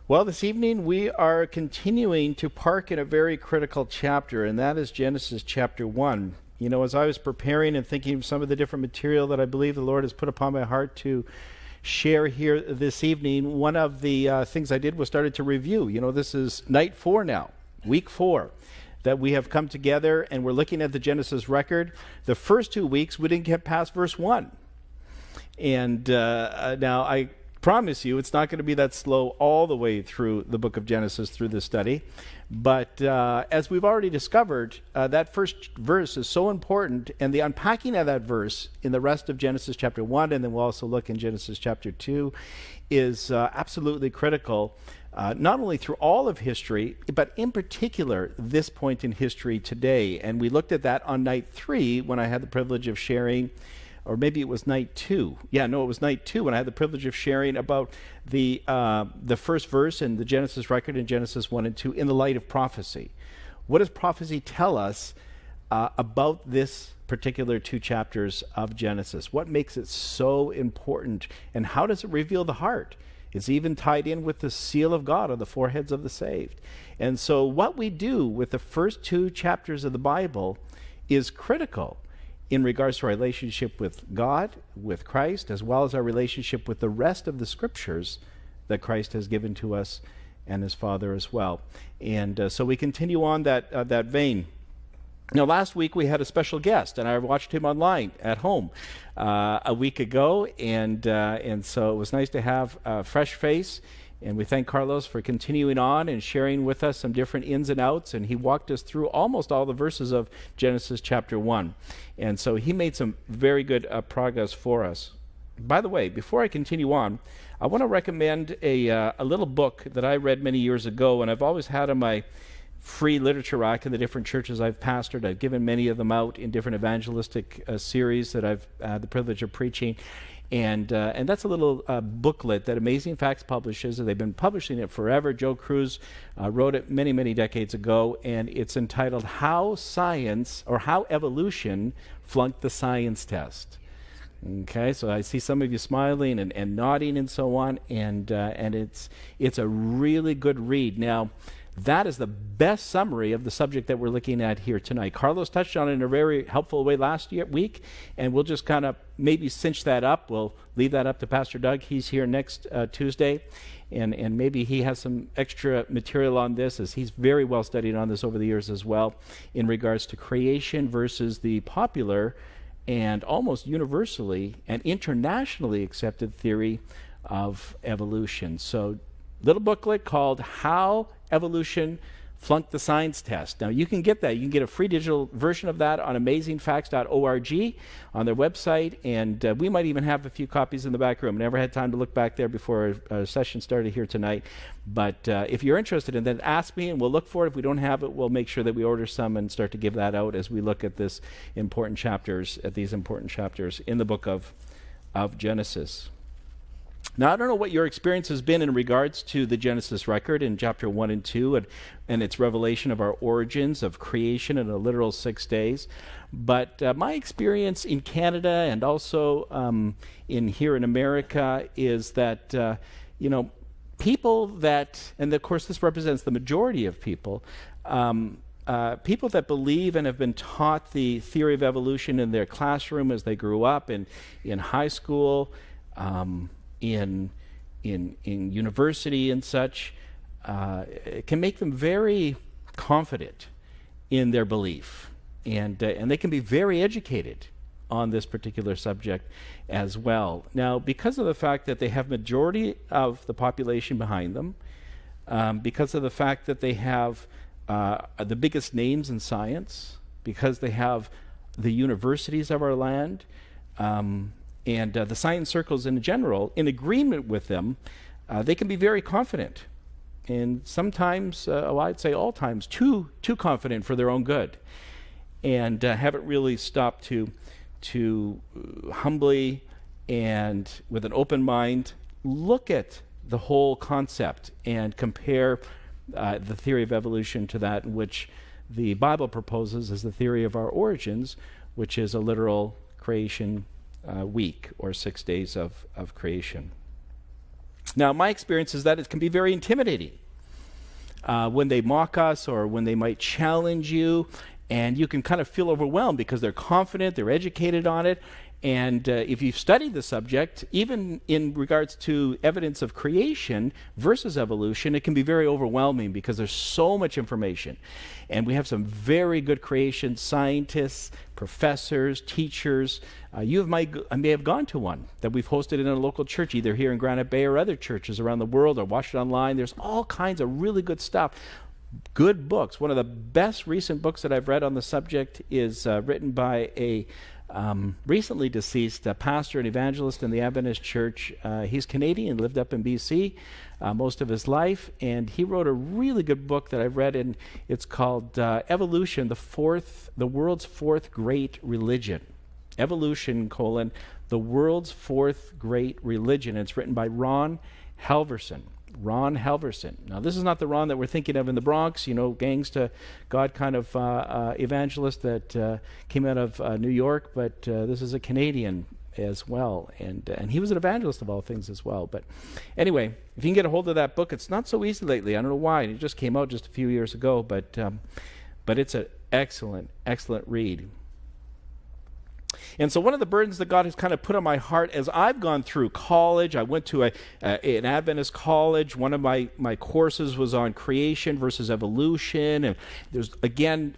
Well, this evening we are continuing to park in a very critical chapter, and that is Genesis chapter 1. You know, as I was preparing and thinking of some of the different material that I believe the Lord has put upon my heart to share here this evening, one of the things I did was started to review. You know, this is night 4 now, week 4, that we have come together and we're looking at the Genesis record. The first 2 weeks we didn't get past verse 1. And now I promise you it's not going to be that slow all the way through the book of Genesis through this study. But as we've already discovered, that first verse is so important, and the unpacking of that verse in the rest of Genesis chapter 1, and then we'll also look in Genesis chapter 2, is absolutely critical, not only through all of history, but in particular this point in history today. And we looked at that on night 3 when I had the privilege of sharing, or maybe it was night 2. Yeah, no, it was night 2 when I had the privilege of sharing about the first verse in the Genesis record in Genesis 1 and 2 in the light of prophecy. What does prophecy tell us about this particular 2 chapters of Genesis? What makes it so important, and how does it reveal the heart? It's even tied in with the seal of God on the foreheads of the saved. And so what we do with the first 2 chapters of the Bible is critical in regards to our relationship with God, with Christ, as well as our relationship with the rest of the scriptures that Christ has given to us and his Father as well. And so we continue on that vein. Now, last week we had a special guest, and I watched him online at home a week ago, and so it was nice to have a fresh face. And we thank Carlos for continuing on and sharing with us some different ins and outs. And he walked us through almost all the verses of Genesis chapter 1. And so he made some very good progress for us. By the way, before I continue on, I want to recommend a little book that I read many years ago, and I've always had on my free literature rack in the different churches I've pastored. I've given many of them out in different evangelistic series that I've had the privilege of preaching. And that's a little booklet that Amazing Facts publishes. They've been publishing it forever. Joe Cruz wrote it many, many decades ago, and it's entitled How Science, or How Evolution Flunked the Science Test. Okay, so I see some of you smiling and nodding and so on, and it's a really good read. Now, that is the best summary of the subject that we're looking at here tonight. Carlos touched on it in a very helpful way last week, and we'll just kind of maybe cinch that up. We'll leave that up to Pastor Doug. He's here next Tuesday, and maybe he has some extra material on this, as he's very well studied on this over the years as well, in regards to creation versus the popular and almost universally and internationally accepted theory of evolution. So, little booklet called How Evolution Flunked the Science Test. Now, you can get that. You can get a free digital version of that on amazingfacts.org on their website, and we might even have a few copies in the back room. Never had time to look back there before our session started here tonight. But if you're interested in that, ask me, and we'll look for it. If we don't have it, we'll make sure that we order some and start to give that out as we look at these important chapters in the book of Genesis. Now, I don't know what your experience has been in regards to the Genesis record in chapter 1 and 2 and its revelation of our origins of creation in a literal 6 days. But my experience in Canada and also here in America is that, people that, and of course this represents the majority of people, people that believe and have been taught the theory of evolution in their classroom as they grew up in high school, in university and such, it can make them very confident in their belief, and they can be very educated on this particular subject as well. Now, because of the fact that they have majority of the population behind them, because of the fact that they have the biggest names in science, because they have the universities of our land, and the science circles in general, in agreement with them, they can be very confident. And sometimes, I'd say all times, too confident for their own good. And haven't really stopped to humbly and with an open mind look at the whole concept and compare the theory of evolution to that which the Bible proposes as the theory of our origins, which is a literal creation week, or 6 days of creation. Now, my experience is that it can be very intimidating when they mock us or when they might challenge you, and you can kind of feel overwhelmed because they're confident, they're educated on it. And if you've studied the subject, even in regards to evidence of creation versus evolution, it can be very overwhelming because there's so much information. And we have some very good creation scientists, professors, teachers. You may have gone to one that we've hosted in a local church, either here in Granite Bay or other churches around the world, or watched it online. There's all kinds of really good stuff. Good books. One of the best recent books that I've read on the subject is written by a recently deceased pastor and evangelist in the Adventist Church. He's Canadian, lived up in BC most of his life, and he wrote a really good book that I've read, and it's called Evolution, the World's Fourth Great Religion. Evolution, the World's Fourth Great Religion. It's written by Ron Halverson. Ron Halverson. Now, this is not the Ron that we're thinking of in the Bronx, gangs to God kind of evangelist that came out of New York, but this is a Canadian as well, and he was an evangelist of all things as well. But anyway, if you can get a hold of that book, it's not so easy lately. I don't know why. It just came out just a few years ago, but it's an excellent, excellent read. And so one of the burdens that God has kind of put on my heart as I've gone through college, I went to an Adventist college. One of my courses was on creation versus evolution. And there's, again,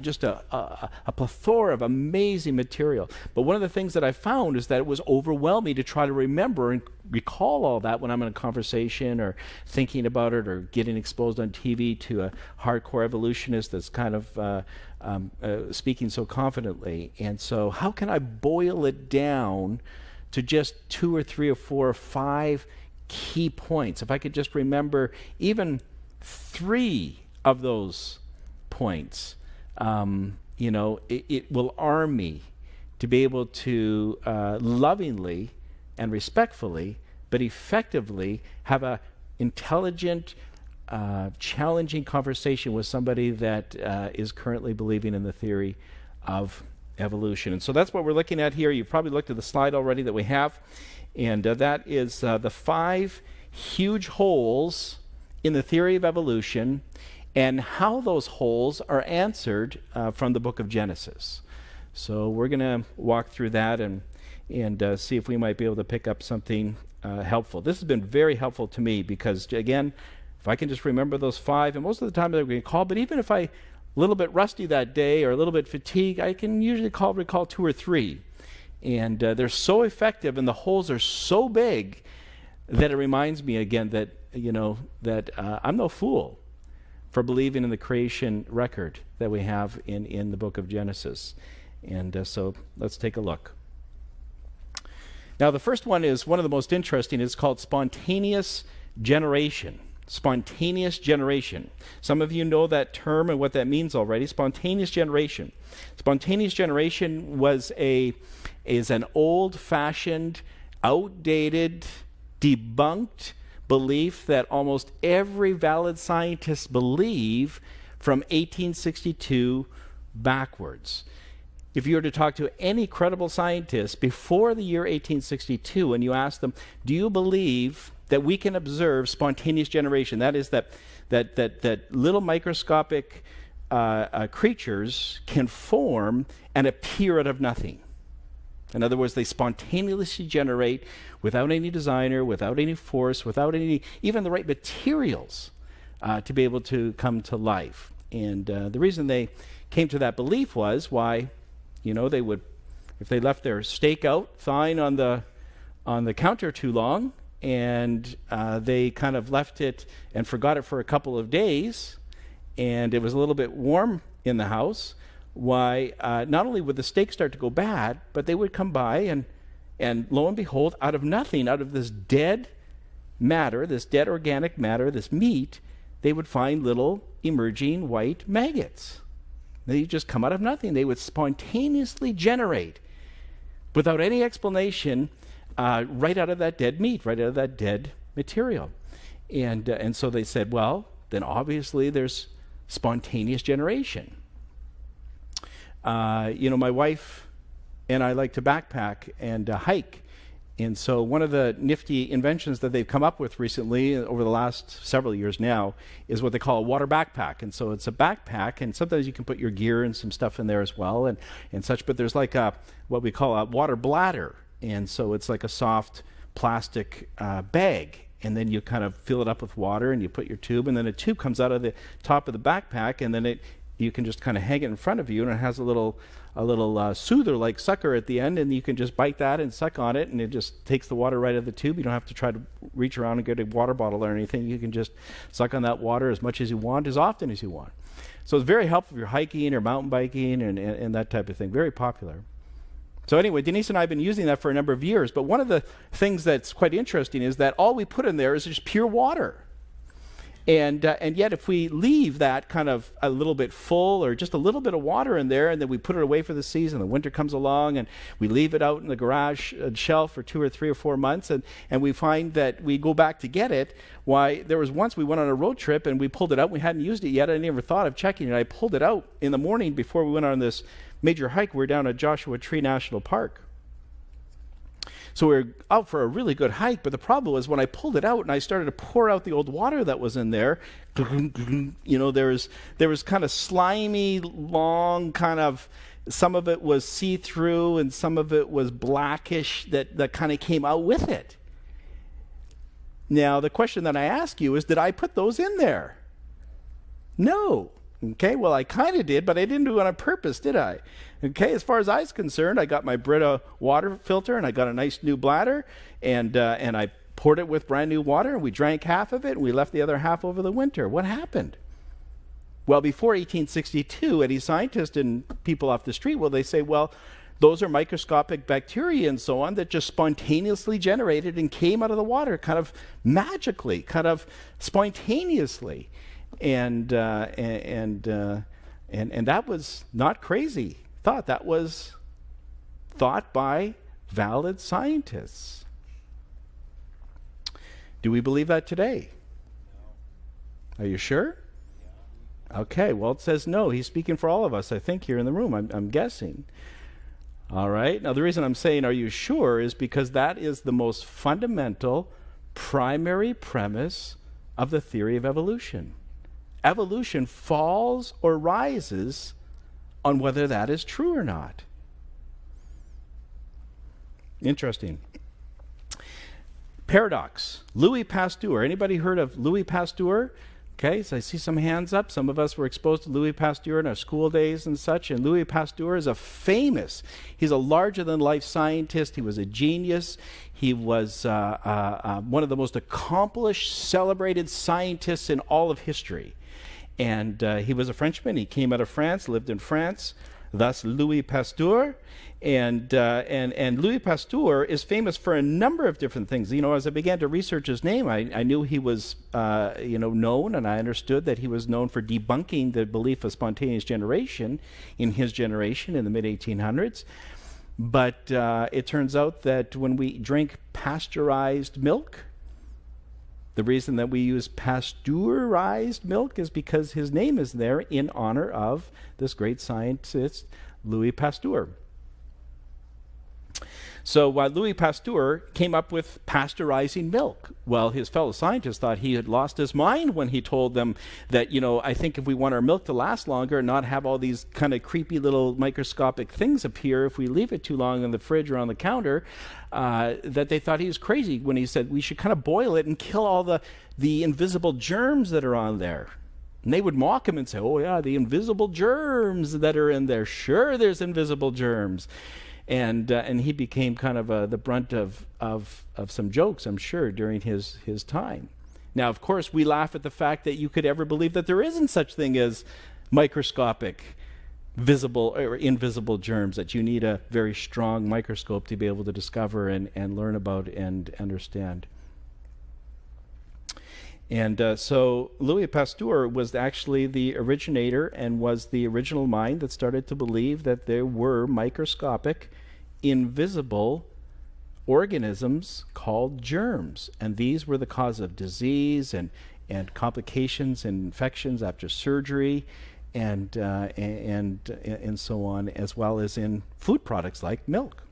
just a plethora of amazing material. But one of the things that I found is that it was overwhelming to try to remember and recall all that when I'm in a conversation or thinking about it or getting exposed on TV to a hardcore evolutionist that's kind of speaking so confidently. And so how can I boil it down to just 2 or 3 or 4 or 5 key points? If I could just remember even 3 of those points, it will arm me to be able to lovingly and respectfully but effectively have a intelligent, challenging conversation with somebody that is currently believing in the theory of evolution. And so that's what we're looking at here. You've probably looked at the slide already that we have, and that is the 5 huge holes in the theory of evolution and how those holes are answered from the book of Genesis. So we're going to walk through that and see if we might be able to pick up something helpful. This has been very helpful to me because, again, if I can just remember those 5, and most of the time they're going to call, but even if I'm a little bit rusty that day or a little bit fatigued, I can usually recall 2 or 3. And they're so effective and the holes are so big that it reminds me again that, I'm no fool for believing in the creation record that we have in the book of Genesis. And so let's take a look. Now, the first one is one of the most interesting. It's called spontaneous generation. Spontaneous generation. Some of you know that term and what that means already. Spontaneous generation. Spontaneous generation is an old-fashioned, outdated, debunked belief that almost every valid scientist believe from 1862 backwards. If you were to talk to any credible scientist before the year 1862 and you ask them, do you believe that we can observe spontaneous generation? That is that little microscopic creatures can form and appear out of nothing. In other words, they spontaneously generate without any designer, without any force, without even the right materials to be able to come to life. And the reason they came to that belief was why, they would, if they left their steak out thawing on the counter too long, and they kind of left it and forgot it for a couple of days, and it was a little bit warm in the house, why not only would the steak start to go bad, but they would come by and lo and behold, out of nothing, out of this dead matter, this dead organic matter, this meat, they would find little emerging white maggots. They just come out of nothing. They would spontaneously generate without any explanation right out of that dead meat, right out of that dead material. And so they said, well, then obviously there's spontaneous generation. My wife and I like to backpack and hike And so one of the nifty inventions that they've come up with recently, over the last several years now, is what they call a water backpack. And so it's a backpack, and sometimes you can put your gear and some stuff in there as well and such, but there's like what we call a water bladder. And so it's like a soft plastic bag, and then you kind of fill it up with water, and you put your tube, and then a tube comes out of the top of the backpack, and then you can just kind of hang it in front of you, and it has a little soother like sucker at the end, and you can just bite that and suck on it, and it just takes the water right out of the tube. You don't have to try to reach around and get a water bottle or anything. You can just suck on that water as much as you want, as often as you want. So it's very helpful if you're hiking or mountain biking and that type of thing. Very popular. So anyway, Denise and I have been using that for a number of years, but one of the things that's quite interesting is that all we put in there is just pure water. And yet if we leave that kind of a little bit full, or just a little bit of water in there, and then we put it away for the season, the winter comes along, and we leave it out in the garage shelf for 2 or 3 or 4 months, and we find that we go back to get it. Why, there was once we went on a road trip, and we pulled it out. We hadn't used it yet. I never thought of checking it. I pulled it out in the morning before we went on this major hike. We were down at Joshua Tree National Park. So we were out for a really good hike, but the problem was when I pulled it out and I started to pour out the old water that was in there, there was kind of slimy, long kind of, some of it was see-through and some of it was blackish that kind of came out with it. Now, the question that I ask you is, did I put those in there? No. Okay, well, I kind of did, but I didn't do it on purpose, did I? Okay, as far as I was concerned, I got my Brita water filter, and I got a nice new bladder, and I poured it with brand new water, and we drank half of it, and we left the other half over the winter. What happened? Well, before 1862, any scientist and people off the street, they say, well, those are microscopic bacteria and so on that just spontaneously generated and came out of the water, kind of magically, kind of spontaneously. And that was not crazy thought. That was thought by valid scientists. Do we believe that today? No. Are you sure? Yeah. Okay, well, it says no. He's speaking for all of us, I think, here in the room. I'm guessing. All right. Now, the reason I'm saying are you sure is because that is the most fundamental, primary premise of the theory of evolution. Evolution falls or rises on whether that is true or not. Interesting. Paradox. Louis Pasteur. Anybody heard of Louis Pasteur? Okay, so I see some hands up. Some of us were exposed to Louis Pasteur in our school days and such. And Louis Pasteur is he's a larger-than-life scientist. He was a genius. He was one of the most accomplished, celebrated scientists in all of history. And he was a Frenchman. He came out of France, lived in France, thus Louis Pasteur. And Louis Pasteur is famous for a number of different things. As I began to research his name, I knew he was, known, and I understood that he was known for debunking the belief of spontaneous generation in his generation in the mid-1800s. But it turns out that when we drink pasteurized milk, the reason that we use pasteurized milk is because his name is there in honor of this great scientist, Louis Pasteur. So Louis Pasteur came up with pasteurizing milk. Well, his fellow scientists thought he had lost his mind when he told them that, I think if we want our milk to last longer and not have all these kind of creepy little microscopic things appear if we leave it too long in the fridge or on the counter, that they thought he was crazy when he said we should kind of boil it and kill all the invisible germs that are on there. And they would mock him and say, oh yeah, the invisible germs that are in there. Sure, there's invisible germs. And he became kind of the brunt of some jokes, I'm sure, during his time. Now, of course, we laugh at the fact that you could ever believe that there isn't such thing as microscopic, visible or invisible germs, that you need a very strong microscope to be able to discover and learn about and understand. And so Louis Pasteur was actually the originator and was the original mind that started to believe that there were microscopic, invisible organisms called germs. And these were the cause of disease and complications and infections after surgery and so on, as well as in food products like milk.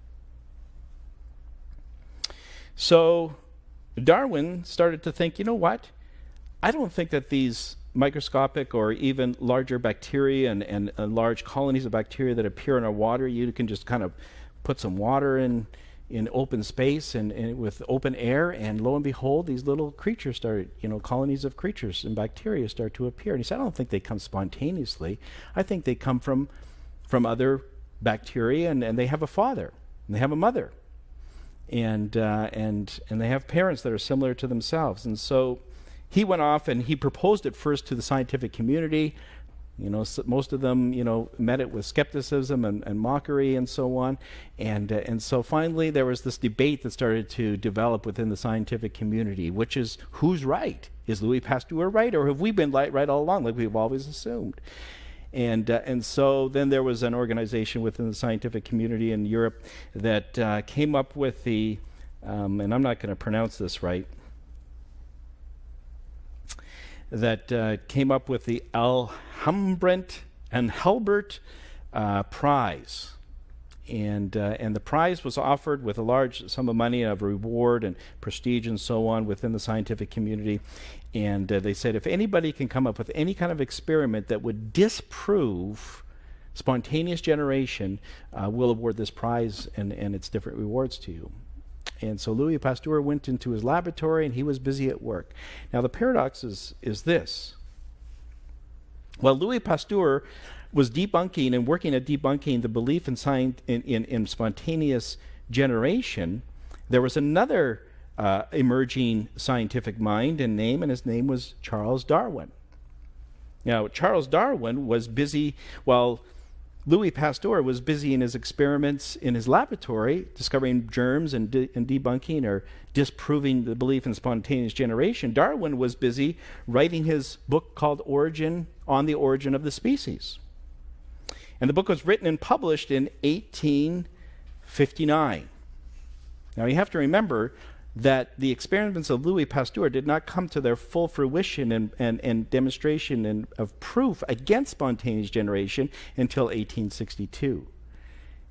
So Darwin started to think, you know what? I don't think that these microscopic or even larger bacteria and large colonies of bacteria that appear in our water, you can just kind of put some water in open space and with open air, and lo and behold, these little creatures started, colonies of creatures and bacteria start to appear. And he said, I don't think they come spontaneously. I think they come from other bacteria, and they have a father, and they have a mother, and they have parents that are similar to themselves. And so he went off and he proposed it first to the scientific community. Most of them, met it with skepticism and mockery and so on. And so finally there was this debate that started to develop within the scientific community, which is, who's right? Is Louis Pasteur right, or have we been right all along, like we've always assumed? And so then there was an organization within the scientific community in Europe that came up with the, and I'm not going to pronounce this right, that came up with the Alhambert and Halbert Prize. And the prize was offered with a large sum of money of reward and prestige and so on within the scientific community. And they said, if anybody can come up with any kind of experiment that would disprove spontaneous generation, we'll award this prize and its different rewards to you. And so Louis Pasteur went into his laboratory and he was busy at work. Now the paradox is this. While Louis Pasteur was debunking and working at debunking the belief in spontaneous generation, there was another emerging scientific mind and name, and his name was Charles Darwin. Now Charles Darwin was busy, while Louis Pasteur was busy in his experiments in his laboratory, discovering germs and debunking or disproving the belief in spontaneous generation. Darwin was busy writing his book called On the Origin of the Species. And the book was written and published in 1859. Now you have to remember that the experiments of Louis Pasteur did not come to their full fruition and demonstration of proof against spontaneous generation until 1862.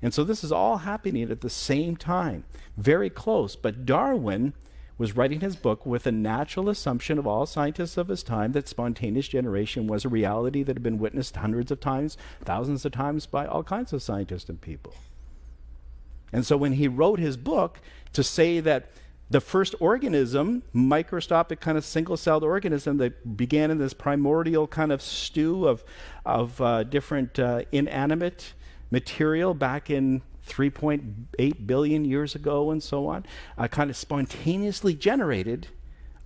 And so this is all happening at the same time, very close. But Darwin was writing his book with a natural assumption of all scientists of his time that spontaneous generation was a reality that had been witnessed hundreds of times, thousands of times by all kinds of scientists and people. And so when he wrote his book to say that the first organism, microscopic kind of single-celled organism that began in this primordial kind of stew of different inanimate material back in 3.8 billion years ago and so on, kind of spontaneously generated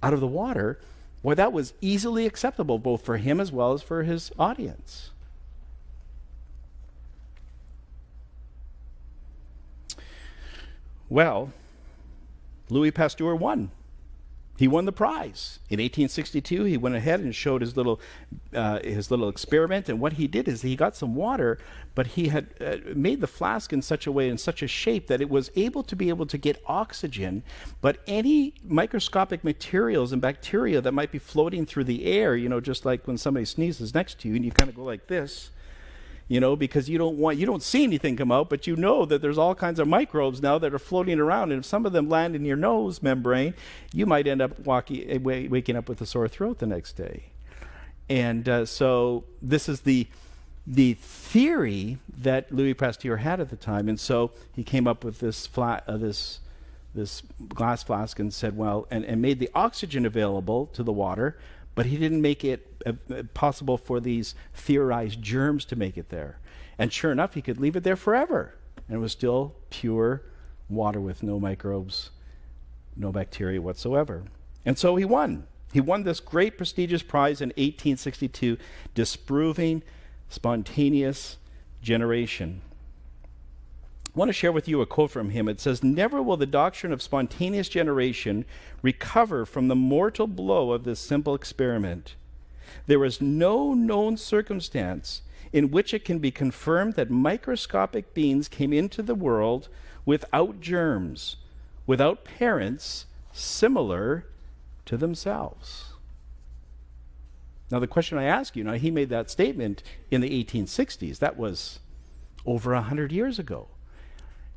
out of the water, well, that was easily acceptable both for him as well as for his audience. Well, Louis Pasteur won. He won the prize. In 1862, he went ahead and showed his little experiment. And what he did is he got some water, but he had made the flask in such a way, in such a shape, that it was able to get oxygen. But any microscopic materials and bacteria that might be floating through the air, just like when somebody sneezes next to you and you kind of go like this, because you don't see anything come out, but you know that there's all kinds of microbes now that are floating around, and if some of them land in your nose membrane, you might end up waking up with a sore throat the next day. And so this is the theory that Louis Pasteur had at the time, and so he came up with this glass flask and said, well, and made the oxygen available to the water, but he didn't make it possible for these theorized germs to make it there. And sure enough, he could leave it there forever, and it was still pure water with no microbes, no bacteria whatsoever. And so he won. He won this great prestigious prize in 1862, disproving spontaneous generation. I want to share with you a quote from him. It says, "Never will the doctrine of spontaneous generation recover from the mortal blow of this simple experiment. There is no known circumstance in which it can be confirmed that microscopic beings came into the world without germs, without parents similar to themselves." Now the question I ask you, now he made that statement in the 1860s. That was over 100 years ago.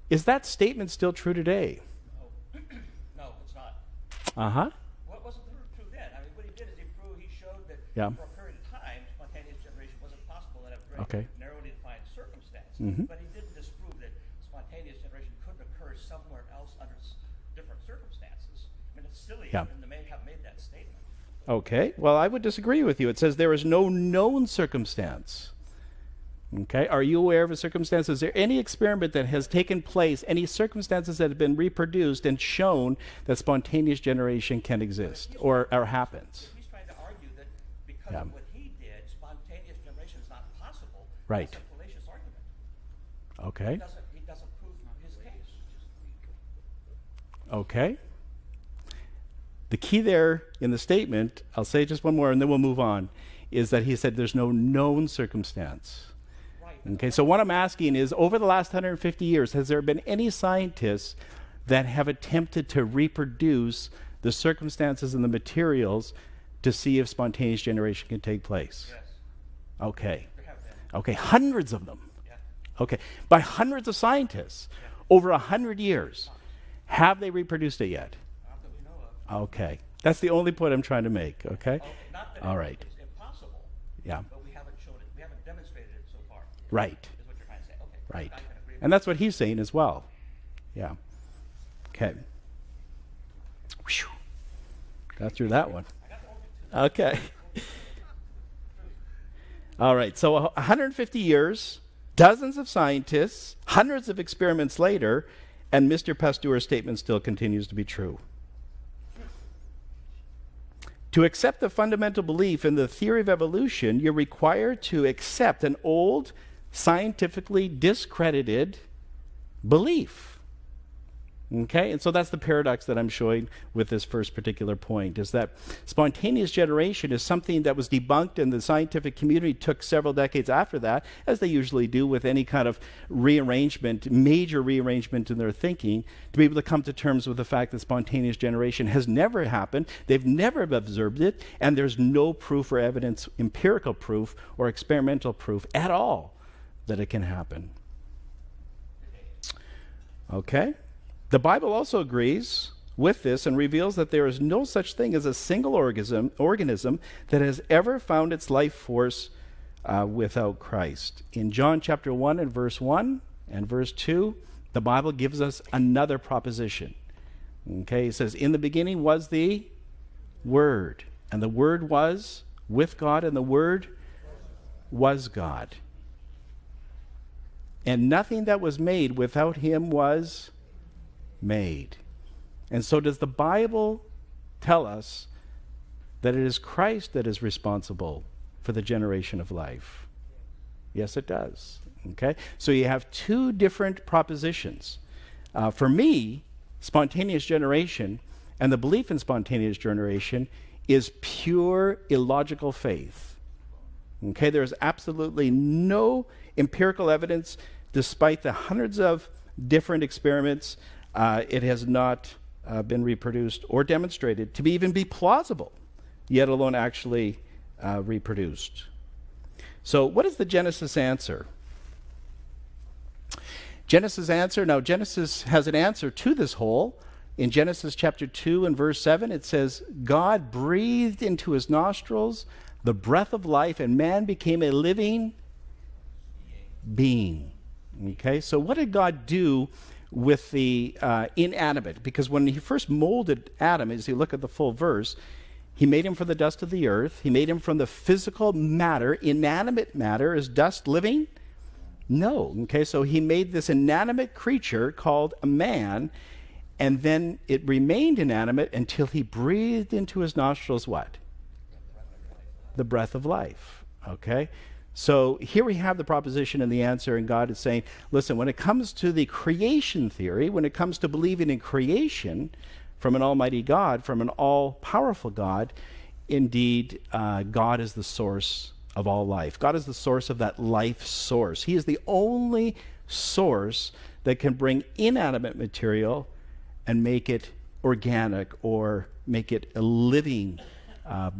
Is that statement still true today? No. Uh-huh. What wasn't true then? I mean, what he did is he showed that Yeah. for a period of time, spontaneous generation wasn't possible in a very Okay. narrowly defined circumstance. Mhm. But he didn't disprove that spontaneous generation couldn't occur somewhere else under different circumstances. I mean, it's silly Yeah. of him to have made that statement. Okay. Well, I would disagree with you. It says there is no known circumstance. Okay. Are you aware of a circumstance? Is there any experiment that has taken place, any circumstances that have been reproduced and shown that spontaneous generation can exist or happens? He's trying to argue that because Yeah. of what he did, spontaneous generation is not possible. Right. That's a fallacious argument. Okay. He doesn't prove his case. Okay. The key there in the statement, I'll say just one more and then we'll move on, is that he said there's no known circumstance. Right. Okay, so what I'm asking is, over the last 150 years, has there been any scientists that have attempted to reproduce the circumstances and the materials to see if spontaneous generation can take place? Yes. Okay. There have been. Okay, hundreds of them. Yeah. Okay, by hundreds of scientists over 100 years. Have they reproduced it yet? Not that we know of. Okay, that's the only point I'm trying to make, okay? Not that All right. it's impossible, Yeah, but we haven't shown it. We haven't demonstrated it so far. right, Is what you're trying to say. Okay. right. I can agree with And that's what he's saying as well. Yeah. Okay. Whew. Got through that one. Okay. All right, so 150 years, dozens of scientists, hundreds of experiments later, and Mr. Pasteur's statement still continues to be true. To accept the fundamental belief in the theory of evolution, you're required to accept an old, scientifically discredited belief. Okay, and so that's the paradox that I'm showing with this first particular point, is that spontaneous generation is something that was debunked, and the scientific community took several decades after that, as they usually do with any kind of rearrangement, major rearrangement in their thinking, to be able to come to terms with the fact that spontaneous generation has never happened, they've never observed it, and there's no proof or evidence, empirical proof or experimental proof at all that it can happen. Okay? The Bible also agrees with this and reveals that there is no such thing as a single organism that has ever found its life force without Christ. In John chapter 1 and verse 1 and verse 2, the Bible gives us another proposition. Okay, it says, in the beginning was the Word, and the Word was with God, and the Word was God. And nothing that was made without him was made. And so does the Bible tell us that it is Christ that is responsible for the generation of life? Yes, it does. Okay? So you have two different propositions. For me, spontaneous generation and the belief in spontaneous generation is pure illogical faith. Okay? There is absolutely no empirical evidence, despite the hundreds of different experiments. It has not been reproduced or demonstrated to even be plausible, yet alone actually reproduced. So what is the Genesis answer? Genesis answer, now Genesis has an answer to this whole. In Genesis chapter 2 and verse 7, it says, God breathed into his nostrils the breath of life, and man became a living being. Okay, so what did God do with the inanimate? Because when he first molded Adam, as you look at the full verse, he made him from the dust of the earth. He made him from the physical matter. Inanimate matter. Is dust living? No. Okay, so he made this inanimate creature called a man, and then it remained inanimate until he breathed into his nostrils what? The breath of life. Okay? So here we have the proposition and the answer, and God is saying, listen, when it comes to the creation theory, when it comes to believing in creation from an almighty God, from an all-powerful God, indeed, God is the source of all life. God is the source of that life source. He is the only source that can bring inanimate material and make it organic or make it a living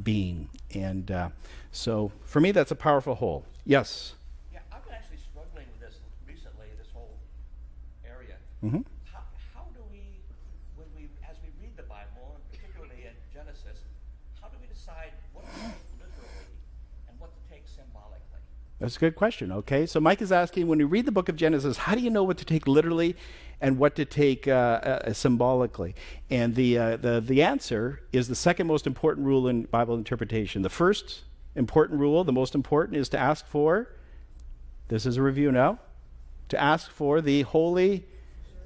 being. And so for me, that's a powerful whole. Yes? Yeah, I've been actually struggling with this recently, this whole area. Mm-hmm. How do we, as we read the Bible, and particularly That's a good question. Okay, so Mike is asking, when you read the book of Genesis, how do you know what to take literally and what to take symbolically? And the answer is the second most important rule in Bible interpretation. The first important rule, the most important, is to ask for, this is a review now, to ask for the Holy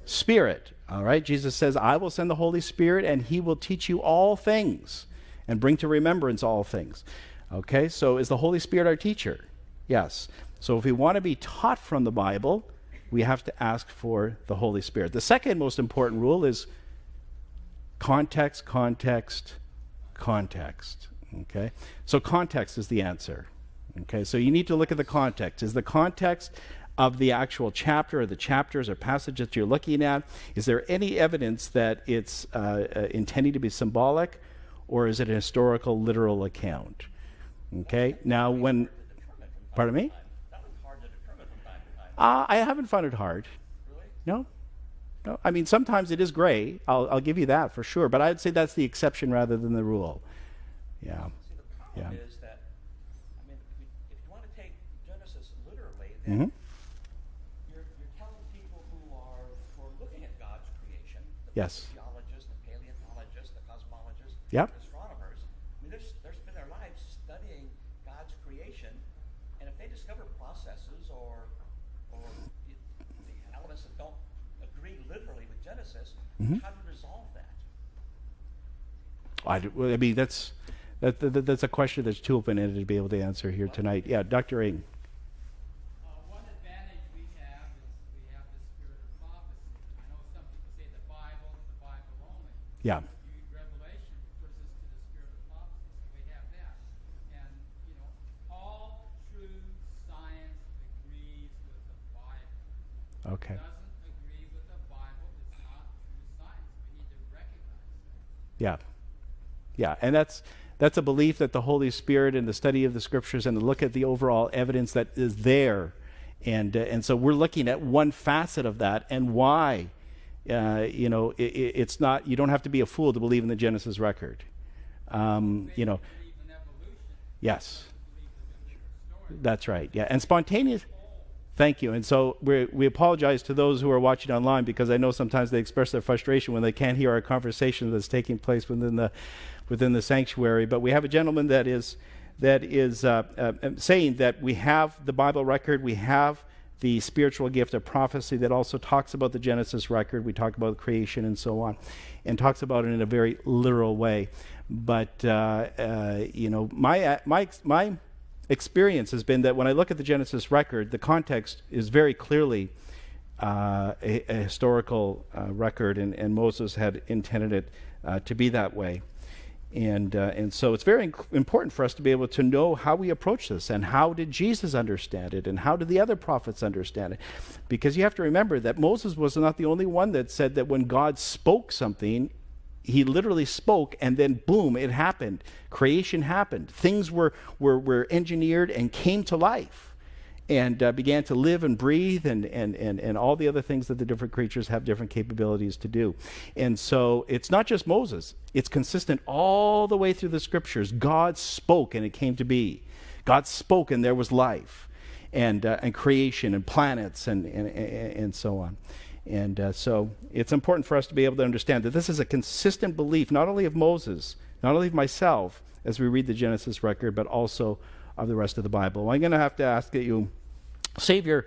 Spirit. All right, Jesus says, I will send the Holy Spirit and he will teach you all things and bring to remembrance all things. Okay, so is the Holy Spirit our teacher? Yes. So if we want to be taught from the Bible, we have to ask for the Holy Spirit. The second most important rule is context, context, context. Okay? So context is the answer. Okay? So you need to look at the context. Is the context of the actual chapter or the chapters or passage that you're looking at, is there any evidence that it's intending to be symbolic, or is it a historical, literal account? Okay? Now when... Pardon me? That was hard to determine from time to time. I haven't found it hard. Really? No. No. I mean, sometimes it is gray. I'll give you that for sure. But I'd say that's the exception rather than the rule. Yeah. See, the problem is that, I mean, if you want to take Genesis literally, Mm-hmm. then you're telling people who are looking at God's creation, the Yes. geologists, the paleontologists, the cosmologists, Yep. the astronomers. I mean, they're spend their lives studying God's creation, and if they discover processes or the elements that don't agree literally with Genesis, how do you resolve that? I mean, that's a question that's too open-ended to be able to answer here tonight. Yeah, Dr. Ing. One advantage we have is we have the spirit of prophecy. I know some people say the Bible is the Bible only. Yeah. Revelation refers us to the spirit of prophecy, so we have that. And, you know, all true science agrees with the Bible. Okay. Doesn't agree with the Bible, it's not true science. We need to recognize that. Yeah. Yeah, and that's a belief that the Holy Spirit and the study of the Scriptures and to look at the overall evidence that is there, and so we're looking at one facet of that and why, it's not. You don't have to be a fool to believe in the Genesis record. Believe in evolution. Yes, Believe the biblical story. that's right. Yeah, and spontaneous. Thank you. And so we apologize to those who are watching online because I know sometimes they express their frustration when they can't hear our conversation that's taking place within the sanctuary. But we have a gentleman that is saying that we have the Bible record, we have the spiritual gift of prophecy that also talks about the Genesis record. We talk about creation and so on, and talks about it in a very literal way. But my experience has been that when I look at the Genesis record, the context is very clearly a historical record, and Moses had intended it to be that way. And so it's very important for us to be able to know how we approach this, and how did Jesus understand it, and how did the other prophets understand it. Because you have to remember that Moses was not the only one that said that when God spoke something, he literally spoke, and then boom, it happened. Creation happened. Things were engineered and came to life, and began to live and breathe, and all the other things that the different creatures have different capabilities to do. And so it's not just Moses. It's consistent all the way through the Scriptures. God spoke, and it came to be. God spoke, and there was life, and creation, and planets, and so on. And so it's important for us to be able to understand that this is a consistent belief, not only of Moses, not only of myself, as we read the Genesis record, but also of the rest of the Bible. I'm going to have to ask that you save your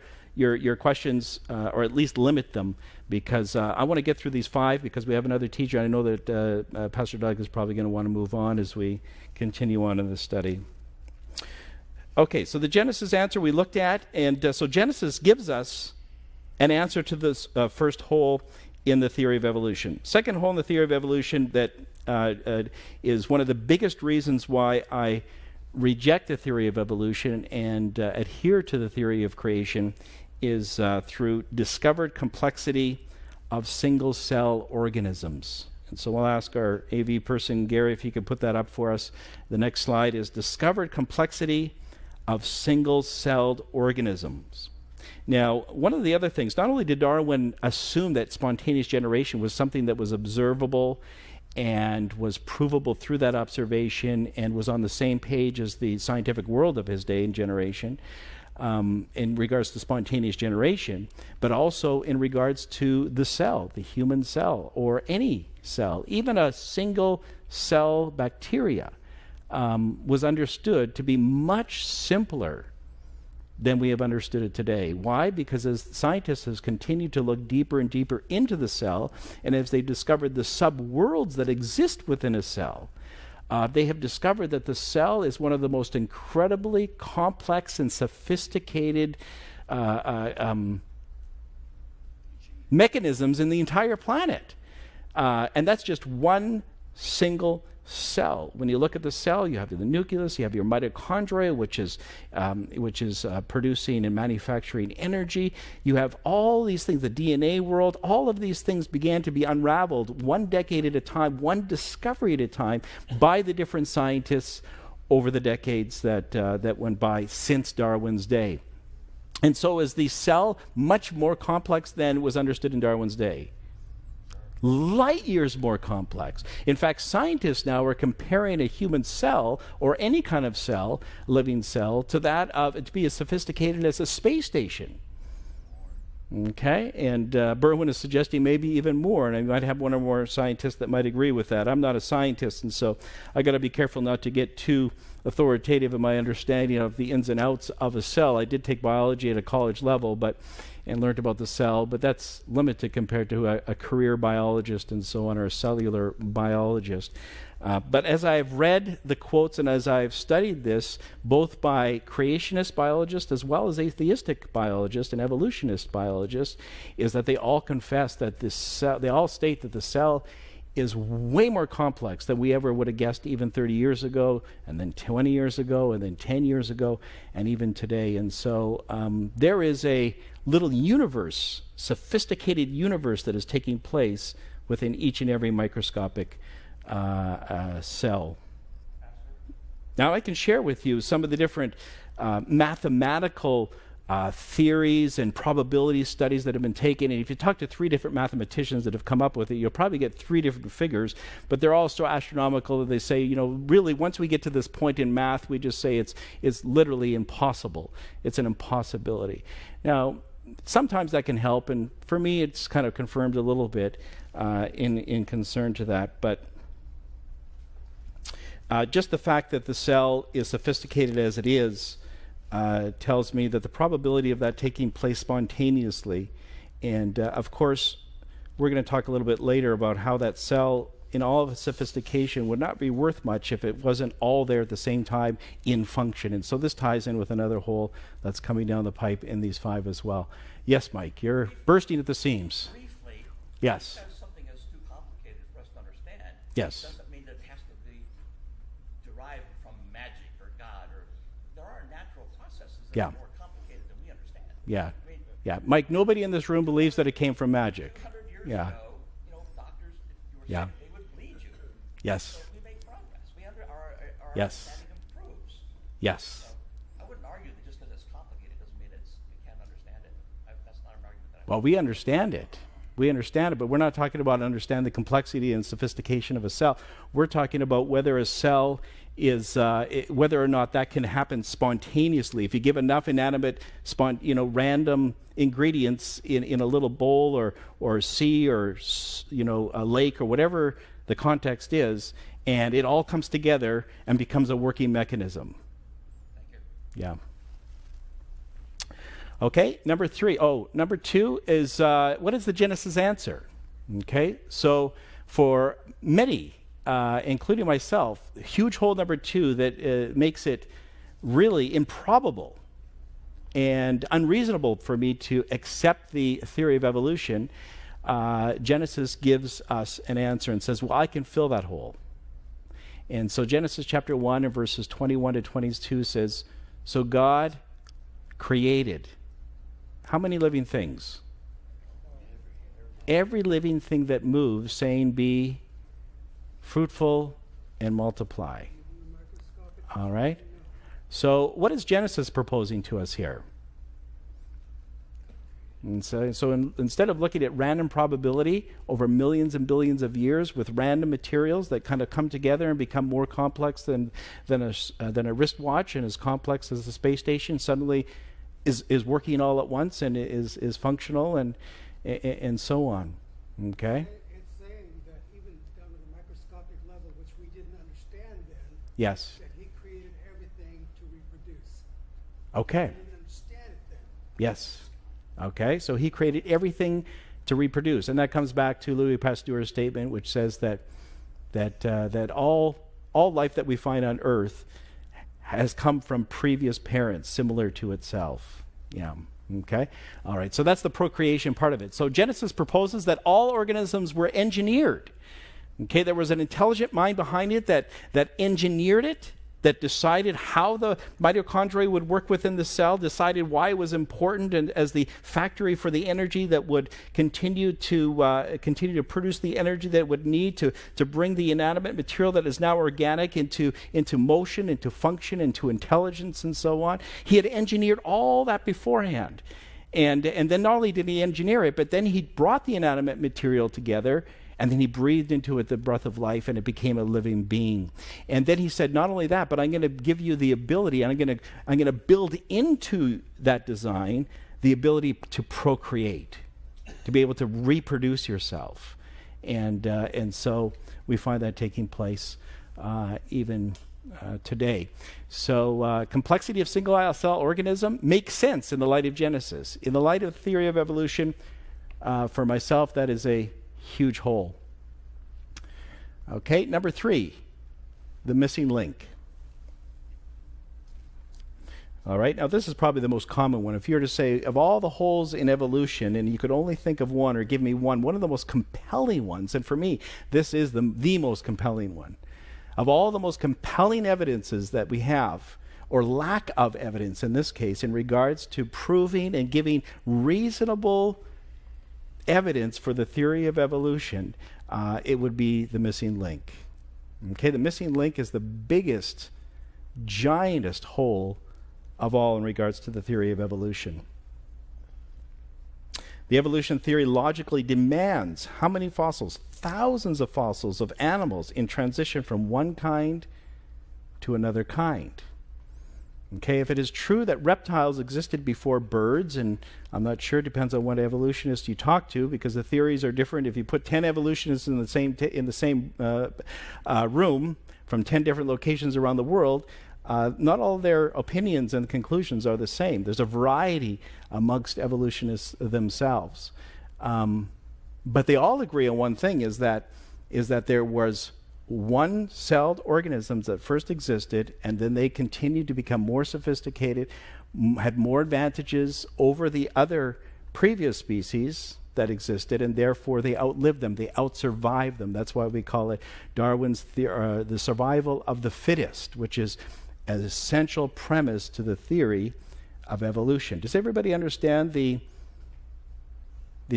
questions, or at least limit them, because I want to get through these 5, because we have another teacher. I know that Pastor Doug is probably going to want to move on as we continue on in the study. Okay, so the Genesis answer we looked at, and so Genesis gives us an answer to this first hole in the theory of evolution. Second hole in the theory of evolution that is one of the biggest reasons why I reject the theory of evolution and adhere to the theory of creation is through discovered complexity of single-cell organisms. And so we'll ask our AV person, Gary, if he could put that up for us. The next slide is discovered complexity of single-celled organisms. Now, one of the other things, not only did Darwin assume that spontaneous generation was something that was observable and was provable through that observation and was on the same page as the scientific world of his day and generation, in regards to spontaneous generation, but also in regards to the cell, the human cell, or any cell, even a single cell bacteria, was understood to be much simpler than we have understood it today. Why? Because as scientists have continued to look deeper and deeper into the cell, and as they discovered the subworlds that exist within a cell, they have discovered that the cell is one of the most incredibly complex and sophisticated mechanisms in the entire planet. And that's just one single cell. When you look at the cell, you have the nucleus, you have your mitochondria, which is producing and manufacturing energy. You have all these things, the DNA world. All of these things began to be unraveled one decade at a time, one discovery at a time, by the different scientists over the decades that went by since Darwin's day. And so is the cell much more complex than was understood in Darwin's day? Light years more complex. In fact, scientists now are comparing a human cell, or any kind of cell, living cell, to that of it to be as sophisticated as a space station. Okay, and Brummund is suggesting maybe even more, and I might have one or more scientists that might agree with that. I'm not a scientist, and so I got to be careful not to get too authoritative in my understanding of the ins and outs of a cell. I did take biology at a college level, and learned about the cell, but that's limited compared to a career biologist and so on, or a cellular biologist. But as I've read the quotes and as I've studied this, both by creationist biologists as well as atheistic biologists and evolutionist biologists, is that they all confess that this cell, they all state that the cell is way more complex than we ever would have guessed even 30 years ago, and then 20 years ago, and then 10 years ago, and even today. And so there is a little universe, sophisticated universe, that is taking place within each and every microscopic cell. Now I can share with you some of the different mathematical theories and probability studies that have been taken. And if you talk to 3 different mathematicians that have come up with it, you'll probably get 3 different figures, but they're all so astronomical that they say, really, once we get to this point in math, we just say it's literally impossible. It's an impossibility. Now, sometimes that can help, and for me, it's kind of confirmed a little bit in concern to that, but just the fact that the cell is sophisticated as it is tells me that the probability of that taking place spontaneously, and of course, we're going to talk a little bit later about how that cell, in all of its sophistication, would not be worth much if it wasn't all there at the same time in function. And so this ties in with another hole that's coming down the pipe in these 5 as well. Yes, Mike, you're bursting at the seams. Briefly, yes. Because something is too complicated for us to understand. Yes. Doesn't mean that it has to be derived from magic or God, or there are natural processes that Yeah. are more complicated than we understand. Yeah. I mean, Yeah. Mike, nobody in this room believes that it came from magic. 200 years Yeah. ago, doctors, if you were Yeah. sick, they would bleed you. Yes. So we make progress. Our Yes. understanding improves. Yes. So I wouldn't argue that just because it's complicated doesn't mean we can't understand it. That's not an argument that I Well, we understand it. We understand it, but we're not talking about understand the complexity and sophistication of a cell. We're talking about whether a cell is, whether or not that can happen spontaneously. If you give enough inanimate, random ingredients in a little bowl or sea or, a lake or whatever the context is, and it all comes together and becomes a working mechanism. Thank you. Yeah. Okay, number 3. Oh, number 2 is, what is the Genesis answer? Okay, so for many, including myself, huge hole number 2 that makes it really improbable and unreasonable for me to accept the theory of evolution. Genesis gives us an answer and says, well, I can fill that hole. And so Genesis chapter 1 and verses 21 to 22 says, so God created how many living things? Every living thing that moves, saying, be fruitful and multiply. All right? So what is Genesis proposing to us here? And so instead of looking at random probability over millions and billions of years with random materials that kind of come together and become more complex than a wristwatch and as complex as the space station, suddenly is working all at once and is functional and so on. Okay? It's saying that even down to the microscopic level, which we didn't understand then, Yes. that he created everything to reproduce. Okay. We didn't understand it then. Yes. Okay, so he created everything to reproduce. And that comes back to Louis Pasteur's statement, which says that all life that we find on Earth has come from previous parents similar to itself. Yeah. Okay? All right, so that's the procreation part of it. So Genesis proposes that all organisms were engineered. Okay, there was an intelligent mind behind it that engineered it, that decided how the mitochondria would work within the cell, decided why it was important and as the factory for the energy that would continue to produce the energy that it would need to bring the inanimate material that is now organic into motion, into function, into intelligence, and so on. He had engineered all that beforehand. And then not only did he engineer it, but then he brought the inanimate material together, and then he breathed into it the breath of life, and it became a living being. And then he said, not only that, but I'm going to give you the ability, and I'm going to build into that design the ability to procreate, to be able to reproduce yourself. And so we find that taking place even today. So complexity of single cell organism makes sense in the light of Genesis. In the light of the theory of evolution, for myself, that is a huge hole. Okay, number 3, the missing link. All right, now this is probably the most common one. If you were to say, of all the holes in evolution, and you could only think of one or give me one of the most compelling ones, and for me, this is the most compelling one. Of all the most compelling evidences that we have, or lack of evidence in this case, in regards to proving and giving reasonable evidence for the theory of evolution, it would be the missing link. Okay, the missing link is the biggest, giantest hole of all in regards to the theory of evolution. The evolution theory logically demands how many fossils? Thousands of fossils of animals in transition from one kind to another kind. Okay, if it is true that reptiles existed before birds, and I'm not sure, it depends on what evolutionist you talk to, because the theories are different. If you put 10 evolutionists in the same room from 10 different locations around the world, not all their opinions and conclusions are the same. There's a variety amongst evolutionists themselves. But they all agree on one thing, is that there was one-celled organisms that first existed, and then they continued to become more sophisticated, had more advantages over the other previous species that existed, and therefore they outlived them, they outsurvived them. That's why we call it Darwin's the survival of the fittest, which is an essential premise to the theory of evolution. Does everybody understand the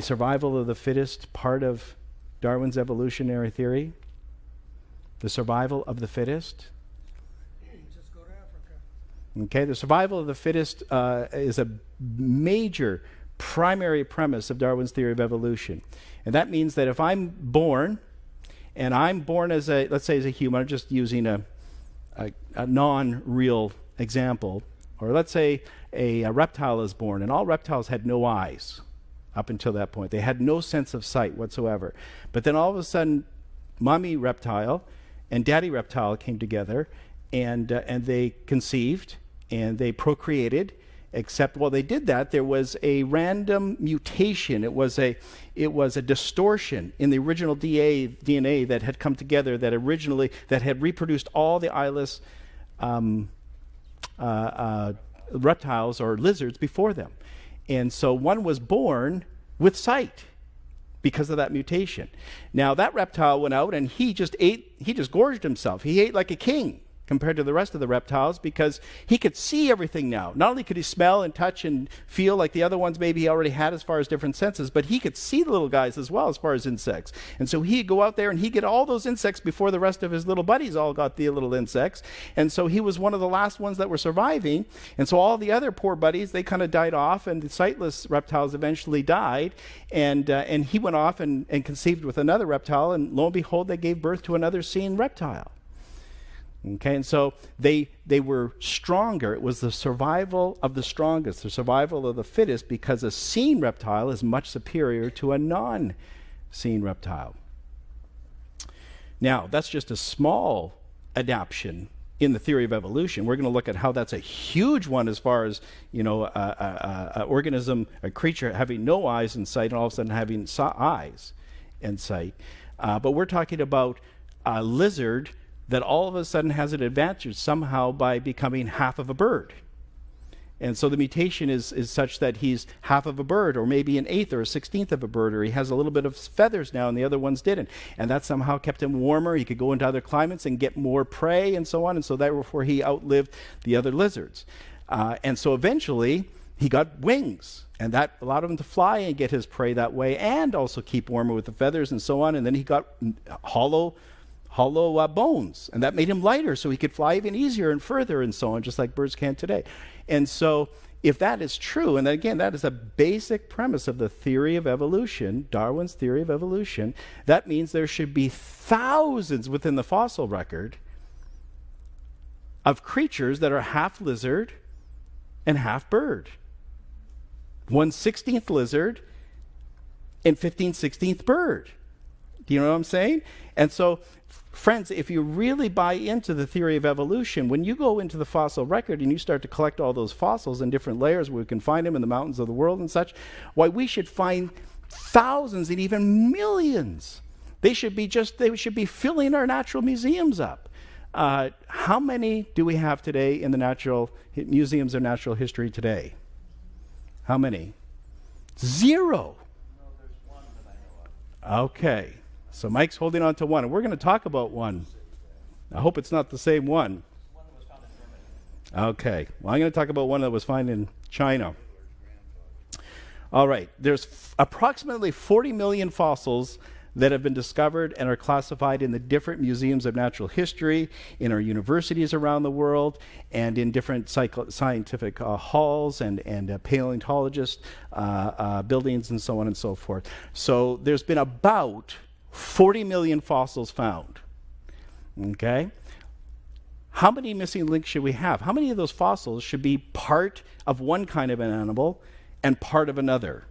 survival of the fittest part of Darwin's evolutionary theory? The survival of the fittest? Just go to Africa. Okay, the survival of the fittest is a major primary premise of Darwin's theory of evolution. And that means that if I'm born, and I'm born as let's say as a human, I'm just using a non-real example, or let's say a reptile is born, and all reptiles had no eyes up until that point. They had no sense of sight whatsoever. But then all of a sudden, mommy reptile and daddy reptile came together, and they conceived, and they procreated, except while they did that, there was a random mutation. It was a distortion in the original DNA that had come together, that had reproduced all the eyeless reptiles or lizards before them. And so one was born with sight because of that mutation. Now that reptile went out and he just gorged himself. He ate like a king compared to the rest of the reptiles, because he could see everything now. Not only could he smell and touch and feel like the other ones maybe he already had as far as different senses, but he could see the little guys as well as far as insects. And so he'd go out there and he'd get all those insects before the rest of his little buddies all got the little insects. And so he was one of the last ones that were surviving. And so all the other poor buddies, they kind of died off, and the sightless reptiles eventually died. And he went off and conceived with another reptile, and lo and behold, they gave birth to another seeing reptile. Okay, and so they were stronger. It was the survival of the strongest, the survival of the fittest, because a seen reptile is much superior to a non-seen reptile. Now, that's just a small adaptation in the theory of evolution. We're going to look at how that's a huge one as far as, a organism, a creature having no eyes and sight, and all of a sudden having eyes and sight. But we're talking about a lizard that all of a sudden has an advantage somehow by becoming half of a bird. And so the mutation is such that he's half of a bird, or maybe an eighth or a 16th of a bird, or he has a little bit of feathers now and the other ones didn't. And that somehow kept him warmer. He could go into other climates and get more prey and so on. And so therefore he outlived the other lizards. And so eventually he got wings, and that allowed him to fly and get his prey that way, and also keep warmer with the feathers and so on. And then he got hollow bones, and that made him lighter, so he could fly even easier and further and so on, just like birds can today. And so if that is true, and again, that is a basic premise of the theory of evolution, Darwin's theory of evolution, that means there should be thousands within the fossil record of creatures that are half lizard and half bird. 1/16th lizard and 15/16th bird. Do you know what I'm saying? And so, friends, if you really buy into the theory of evolution, when you go into the fossil record and you start to collect all those fossils in different layers where we can find them in the mountains of the world and such, why, we should find thousands and even millions. They should be filling our natural museums up. How many do we have today in the natural museums of natural history today? How many? 0. No, there's one that I know of. Okay. So Mike's holding on to one, and we're going to talk about one. I hope it's not the same one. One that was found in Germany. Okay. Well, I'm going to talk about one that was found in China. All right. There's approximately 40 million fossils that have been discovered and are classified in the different museums of natural history, in our universities around the world, and in different scientific halls and paleontologist buildings and so on and so forth. So there's been about 40 million fossils found. Okay? How many missing links should we have? How many of those fossils should be part of one kind of an animal and part of another?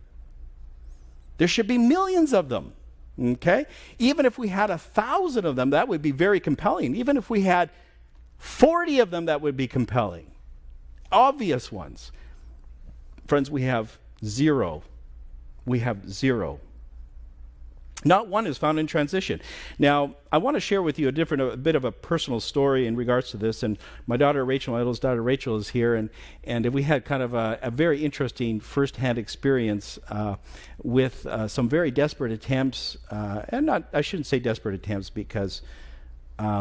There should be millions of them. Okay? Even if we had 1,000 of them, that would be very compelling. Even if we had 40 of them, that would be compelling. Obvious ones. Friends, we have 0. We have 0. Not one is found in transition. Now, I want to share with you a bit of a personal story in regards to this. And my daughter Rachel, my oldest daughter Rachel, is here, and we had kind of a very interesting first-hand experience with some very desperate attempts, I shouldn't say desperate attempts because. Now,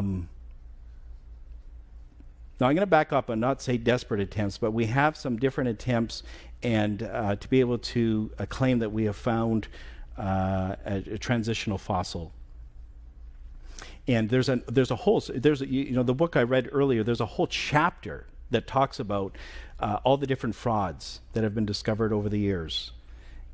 I'm going to back up and not say desperate attempts, but we have some different attempts, and to be able to claim that we have found a transitional fossil. And the book I read earlier, there's a whole chapter that talks about all the different frauds that have been discovered over the years.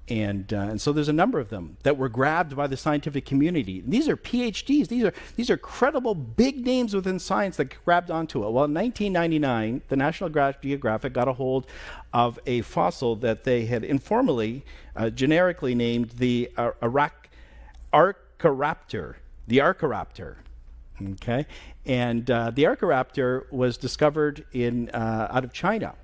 And so there's a number of them that were grabbed by the scientific community. And these are PhDs. These are credible big names within science that grabbed onto it. Well, in 1999, the National Geographic got a hold of a fossil that they had informally, generically named the Archaraptor. The Archaraptor. Okay? And the Archaraptor was discovered out of China.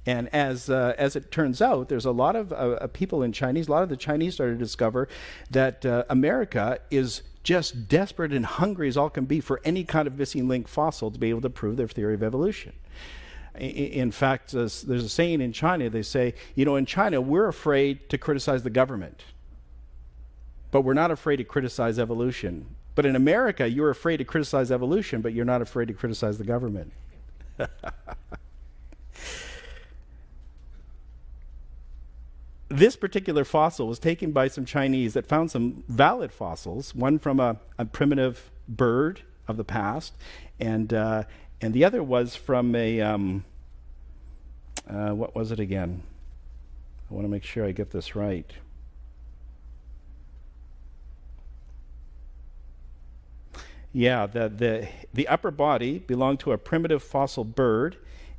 And as it turns out, there's a lot of people in Chinese, a lot of the Chinese started to discover that America is just desperate and hungry as all can be for any kind of missing link fossil to be able to prove their theory of evolution. In fact, there's a saying in China, they say, in China, we're afraid to criticize the government, but we're not afraid to criticize evolution. But in America, you're afraid to criticize evolution, but you're not afraid to criticize the government. This particular fossil was taken by some Chinese that found some valid fossils, one from a primitive bird of the past, and the other was from a, what was it again? I want to make sure I get this right. Yeah, the upper body belonged to a primitive fossil bird,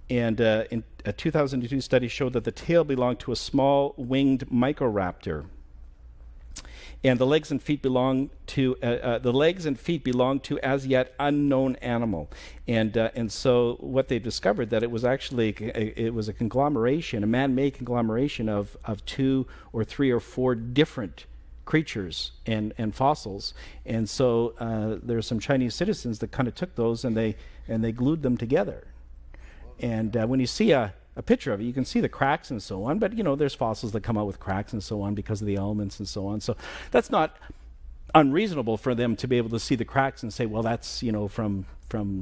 and in a 2002 study showed that the tail belonged to a small winged microraptor. And the legs and feet belong to as yet unknown animal, and so what they discovered that it was actually a conglomeration, a man-made conglomeration of 2 or 3 or 4 different creatures and fossils, and so there are some Chinese citizens that kind of took those and they glued them together, and when you see a picture of it, you can see the cracks and so on, but there's fossils that come out with cracks and so on because of the elements and so on. So that's not unreasonable for them to be able to see the cracks and say, well, that's from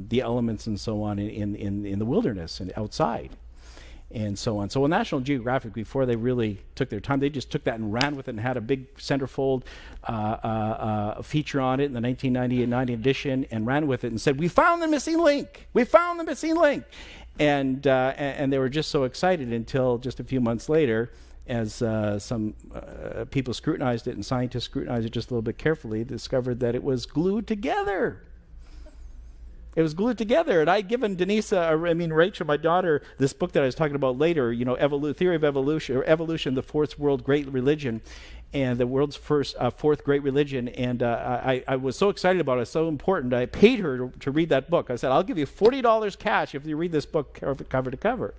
the elements and so on in the wilderness and outside and so on. So on National Geographic, before they really took their time, they just took that and ran with it and had a big centerfold feature on it in the 1990 edition and ran with it and said, we found the missing link. We found the missing link. And they were just so excited until just a few months later, as some people scrutinized it and scientists scrutinized it just a little bit carefully, discovered that it was glued together. It was glued together. And I'd given Rachel, my daughter, this book that I was talking about later, Theory of Evolution, or Evolution, the Fourth World Great Religion, and the world's fourth great religion. And I was so excited about it, so important. I paid her to read that book. I said, I'll give you $40 cash if you read this book cover to cover.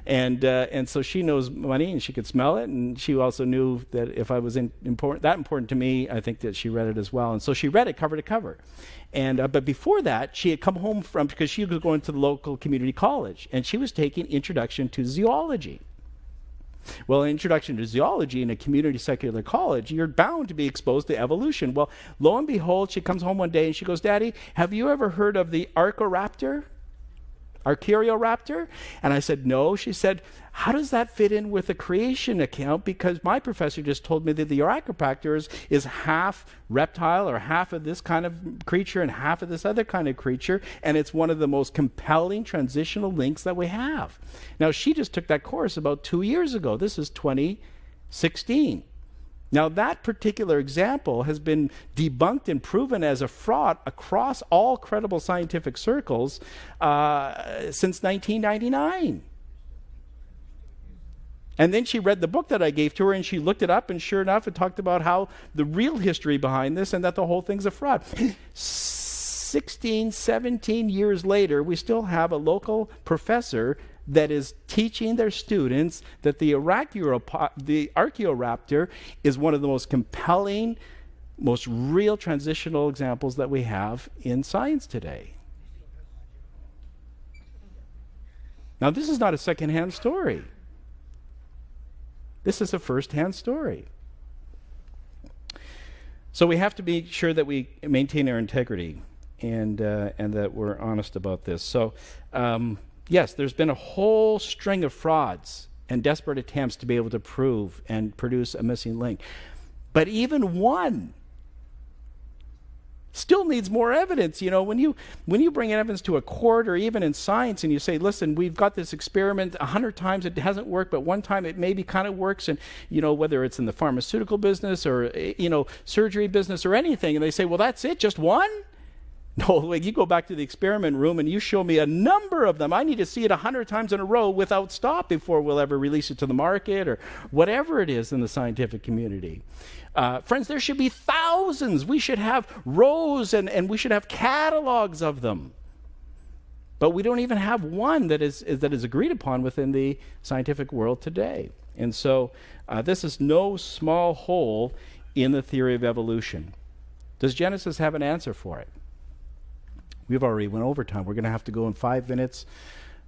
And so she knows money and she could smell it, and she also knew that if I was important to me, I think that she read it as well. And so she read it cover to cover. And but before that, she had come home because she was going to the local community college, and she was taking Introduction to Zoology. Well, Introduction to Zoology in a community secular college, you're bound to be exposed to evolution. Well, lo and behold, she comes home one day and she goes, Daddy, have you ever heard of the Archaeoraptor? And I said, no. She said, how does that fit in with the creation account? Because my professor just told me that the Archaeoraptor is half reptile or half of this kind of creature and half of this other kind of creature, and it's one of the most compelling transitional links that we have. Now, she just took that course about 2 years ago. This is 2016. Now, that particular example has been debunked and proven as a fraud across all credible scientific circles since 1999. And then she read the book that I gave to her, and she looked it up, and sure enough, it talked about how the real history behind this and that the whole thing's a fraud. 16, 17 years later, we still have a local professor that is teaching their students that the Archaeoraptor is one of the most compelling, most real transitional examples that we have in science today. Now, this is not a second-hand story. This is a first-hand story. So we have to be sure that we maintain our integrity and that we're honest about this. So, yes, there's been a whole string of frauds and desperate attempts to be able to prove and produce a missing link. But even one still needs more evidence. When you bring evidence to a court or even in science and you say, listen, we've got this experiment 100 times, it hasn't worked, but one time it maybe kind of works, and whether it's in the pharmaceutical business or surgery business or anything, and they say, well, that's it, just one? No, like you go back to the experiment room and you show me a number of them. I need to see it 100 times in a row without stop before we'll ever release it to the market or whatever it is in the scientific community. Friends, there should be thousands. We should have rows and we should have catalogs of them. But we don't even have one that is agreed upon within the scientific world today. And so this is no small hole in the theory of evolution. Does Genesis have an answer for it? We've already went over time. We're going to have to go in 5 minutes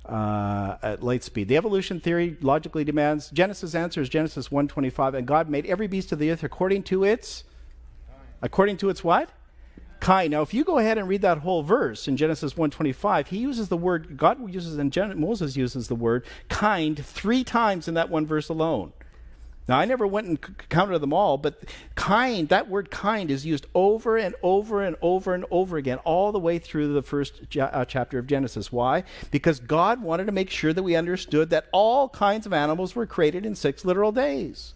at light speed. The evolution theory logically demands, Genesis answer is Genesis 1:25, and God made every beast of the earth according to its what? Kind. Now, if you go ahead and read that whole verse in Genesis 1:25, Moses uses the word kind 3 times in that one verse alone. Now, I never went and counted them all, but kind, that word kind is used over and over and over and over again, all the way through the first chapter of Genesis. Why? Because God wanted to make sure that we understood that all kinds of animals were created in 6 literal days.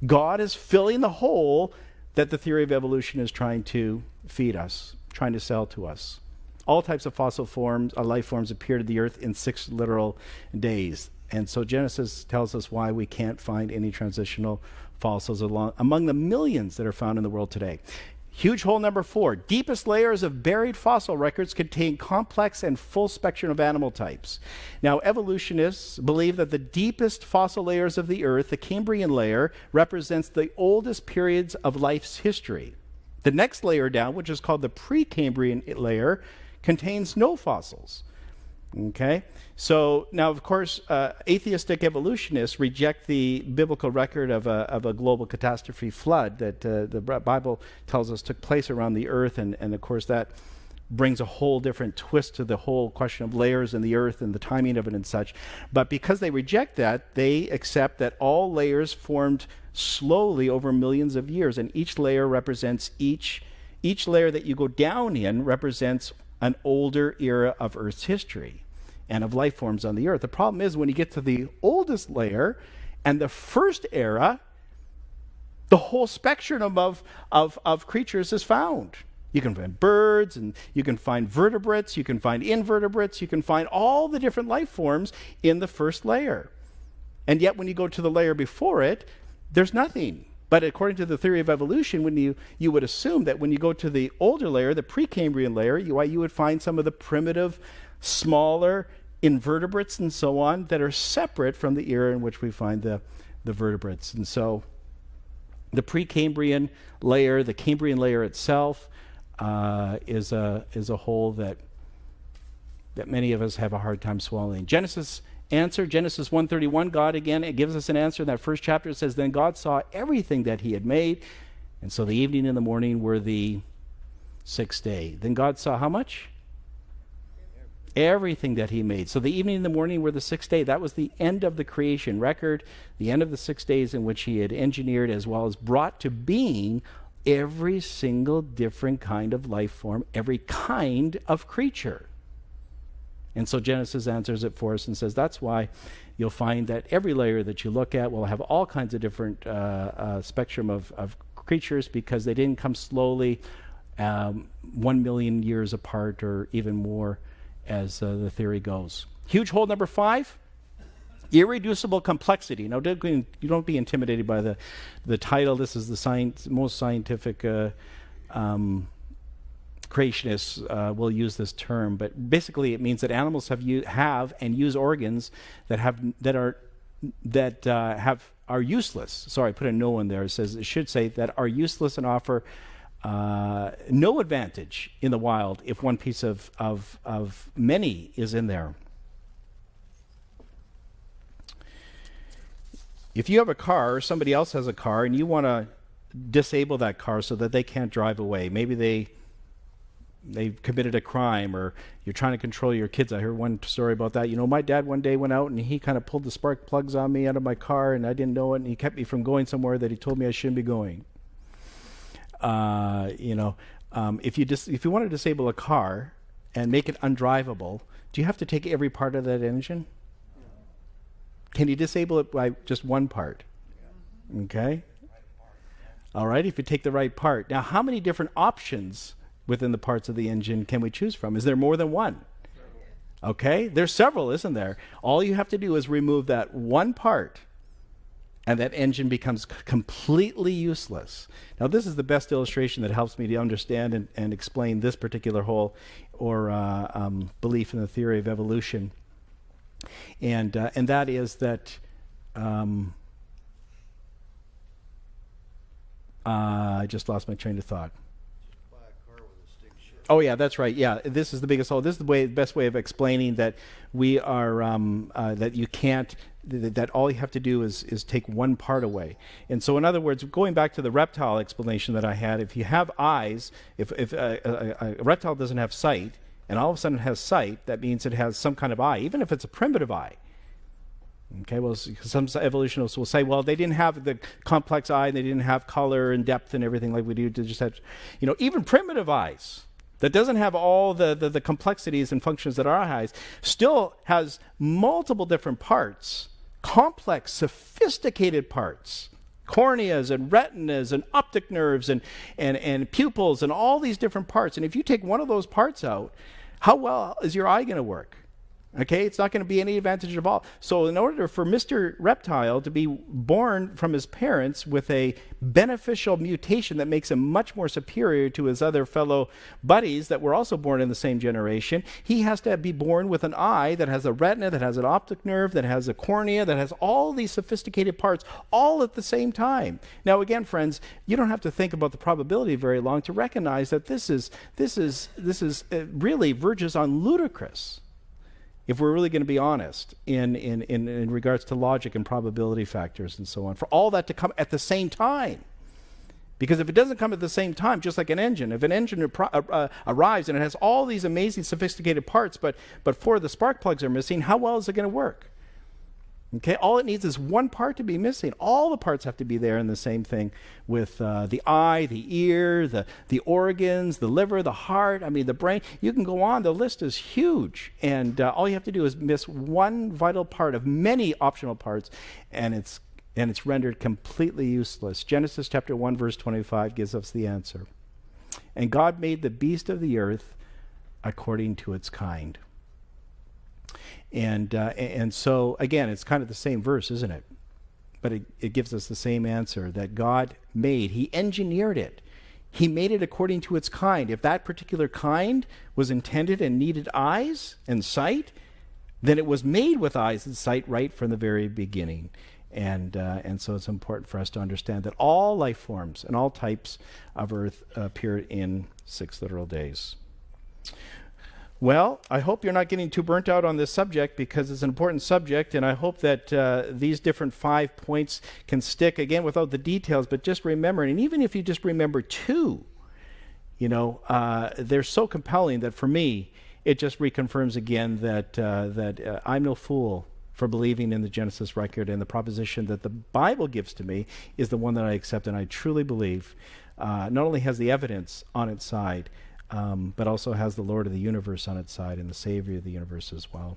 God is filling the hole that the theory of evolution is trying to feed us, trying to sell to us. All types of fossil forms, life forms appeared to the earth in 6 literal days. And so Genesis tells us why we can't find any transitional fossils among the millions that are found in the world today. Huge hole number 4. Deepest layers of buried fossil records contain complex and full spectrum of animal types. Now, evolutionists believe that the deepest fossil layers of the earth, the Cambrian layer, represents the oldest periods of life's history. The next layer down, which is called the Precambrian layer, contains no fossils. Okay? So now, of course, atheistic evolutionists reject the biblical record of a global catastrophe flood that the Bible tells us took place around the earth, and of course that brings a whole different twist to the whole question of layers in the earth and the timing of it and such. But because they reject that, they accept that all layers formed slowly over millions of years, and each layer represents each layer that you go down in represents an older era of Earth's history and of life forms on the earth. The problem is when you get to the oldest layer and the first era, the whole spectrum of creatures is found. You can find birds, and you can find vertebrates, you can find invertebrates, you can find all the different life forms in the first layer. And yet when you go to the layer before it, there's nothing. But according to the theory of evolution, when you would assume that when you go to the older layer, the Precambrian layer, you would find some of the primitive, smaller invertebrates and so on that are separate from the era in which we find the vertebrates. And so the Precambrian layer, the Cambrian layer itself, is a whole that many of us have a hard time swallowing. Genesis 1:31, God again, it gives us an answer in that first chapter. It says, then God saw everything that he had made, and so the evening and the morning were the 6th day. Then God saw how much? Everything that he made. So the evening and the morning were the 6th day. That was the end of the creation record, the end of the 6 days in which he had engineered as well as brought to being every single different kind of life form, every kind of creature. And so Genesis answers it for us and says that's why you'll find that every layer that you look at will have all kinds of different spectrum of creatures, because they didn't come slowly 1 million years apart or even more, as the theory goes. Huge hole number 5, irreducible complexity. Now, you don't be intimidated by the title. This is the most scientific creationists will use this term, but basically it means that animals have and use organs that are useless. Sorry, I put a no in there. It should say that are useless and offer no advantage in the wild if one piece of many is in there. If you have a car or somebody else has a car and you want to disable that car so that they can't drive away, maybe they've committed a crime, or you're trying to control your kids. I heard one story about that. My dad one day went out and he kind of pulled the spark plugs on me out of my car, and I didn't know it, and he kept me from going somewhere that he told me I shouldn't be going. If you want to disable a car and make it undrivable, do you have to take every part of that engine? Can you disable it by just one part? Okay. All right, if you take the right part. Now, how many different options within the parts of the engine can we choose from? Is there more than one? Okay, there's several, isn't there? All you have to do is remove that one part, and that engine becomes completely useless. Now, this is the best illustration that helps me to understand and explain this particular whole belief in the theory of evolution. And that is that I just lost my train of thought. Oh yeah, that's right. Yeah, this is the biggest hole. This is the best way of explaining that we are that you can't. That all you have to do is take one part away. And so, in other words, going back to the reptile explanation that I had, if you have eyes, if a reptile doesn't have sight, and all of a sudden it has sight, that means it has some kind of eye, even if it's a primitive eye. Okay, well, some evolutionists will say, well, they didn't have the complex eye, and they didn't have color and depth and everything like we do. They just had, even primitive eyes that doesn't have all the complexities and functions that our eyes still has multiple different parts, complex, sophisticated parts corneas and retinas and optic nerves and pupils and all these different parts. And if you take one of those parts out, how well is your eye going to work? Okay, it's not going to be any advantage at all. So in order for Mr. Reptile to be born from his parents with a beneficial mutation that makes him much more superior to his other fellow buddies that were also born in the same generation, he has to be born with an eye that has a retina, that has an optic nerve, that has a cornea, that has all these sophisticated parts all at the same time. Now again, friends, you don't have to think about the probability very long to recognize that this is really verges on ludicrous, if we're really going to be honest in regards to logic and probability factors and so on, for all that to come at the same time. Because if it doesn't come at the same time, just like an engine, if an engine arrives and it has all these amazing sophisticated parts, but 4 of the spark plugs are missing, how well is it going to work? Okay, all it needs is one part to be missing. All the parts have to be there, and the same thing with the eye, the ear, the organs, the liver, the heart, the brain. You can go on. The list is huge. And all you have to do is miss one vital part of many optional parts, and it's rendered completely useless. Genesis chapter 1, verse 25 gives us the answer. And God made the beast of the earth according to its kind. And so, again, it's kind of the same verse, isn't it? But it gives us the same answer that God made. He engineered it. He made it according to its kind. If that particular kind was intended and needed eyes and sight, then it was made with eyes and sight right from the very beginning. And so it's important for us to understand that all life forms and all types of earth appeared in 6 literal days. Well, I hope you're not getting too burnt out on this subject, because it's an important subject, and I hope that these different 5 points can stick, again, without the details, but just remember, and even if you just remember 2, they're so compelling that for me, it just reconfirms again that I'm no fool for believing in the Genesis record, and the proposition that the Bible gives to me is the one that I accept, and I truly believe not only has the evidence on its side, but also has the Lord of the universe on its side and the Savior of the universe as well.